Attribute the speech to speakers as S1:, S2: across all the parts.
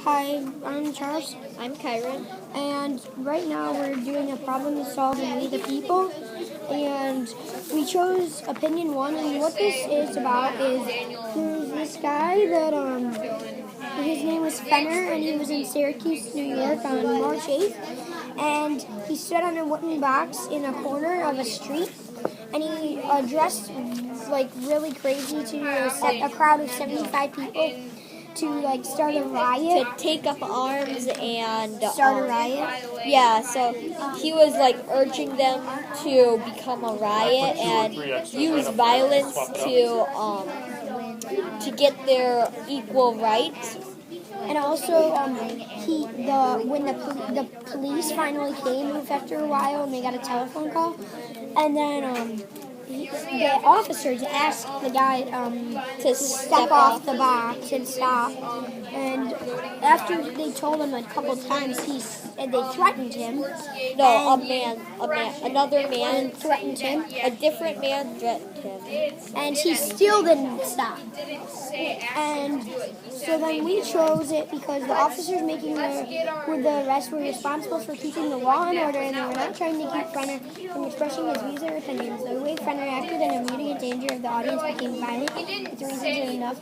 S1: Hi, I'm Charles,
S2: I'm Kyren.
S1: and right now we're doing a problem to solve in We the People, and we chose opinion one. And what this is about is there's this guy that his name was Fenner, and he was in Syracuse, New York, on March 8th, and he stood on a wooden box in a corner of a street, and he dressed like really crazy to set a crowd of 75 people to start a riot.
S2: To take up arms and
S1: Start a riot?
S2: Yeah, so he was urging them to become a riot and use violence to get their equal rights.
S1: And also, when the police finally came after a while, and they got a telephone call, and then the officers asked the guy to step off the box and stop. And after they told him a couple times, they threatened him.
S2: No, another man
S1: threatened him.
S2: A different man threatened him,
S1: and he still didn't stop. And so then we chose it because the officers making the arrest were responsible for keeping the law and order, and they were not trying to keep Fenner from expressing his views or opinions. The way Fenner acted in immediate danger of the audience became violent, if the reasons are enough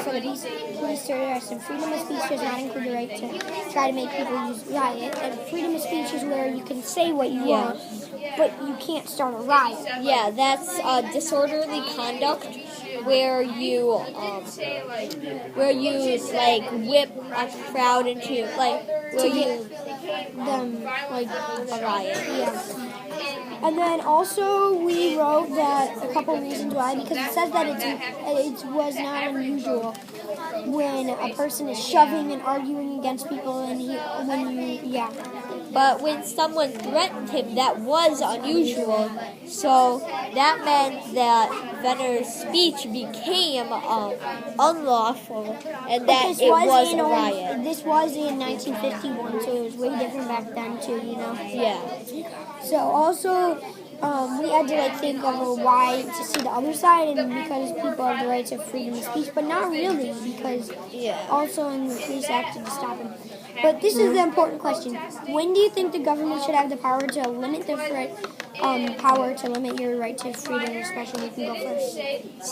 S1: for the police to arrest him. Freedom of speech does not include the right to try to make people use riot, and freedom of speech is where you can say what you want, but you can't start a riot.
S2: Yeah, that's disorderly conduct where you whip a crowd into a riot.
S1: Yeah. And then also we wrote that a couple reasons why, because it says that it was not unusual when a person is shoving and arguing against people,
S2: But when someone threatened him, that was unusual. So that meant that Fenner's speech became unlawful, and that it was a riot.
S1: This was in 1951, so it was way different back then too,
S2: Yeah.
S1: So also, we had to think of a why to see the other side, and because people have the right to freedom of speech, but not really, because also in the police acted to stop him. But this is the important question: when do you think the government should have the power to limit your right to freedom of expression? You can go first.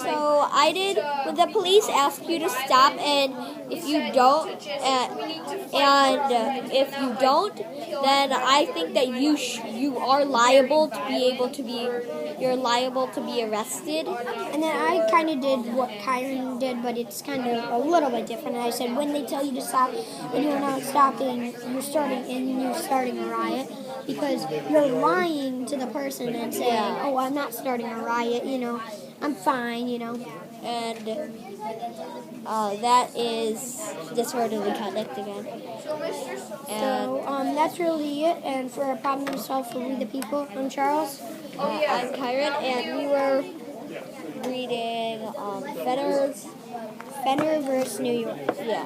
S2: So I did when the police ask you to stop, and if you don't, then I think that you are liable to be arrested.
S1: And then I kind of did what Kyren did, but it's kind of a little bit different. I said when they tell you to stop and you're not stopping, you're starting a riot, because you're lying to the person and saying, "Oh, I'm not starting a riot. I'm fine."
S2: And that is disorderly conduct again.
S1: So that's really it. And for a problem to solve for We the People, I'm Charles.
S2: I'm Kyren, and we were reading Fenner
S1: versus New York.
S2: Yeah.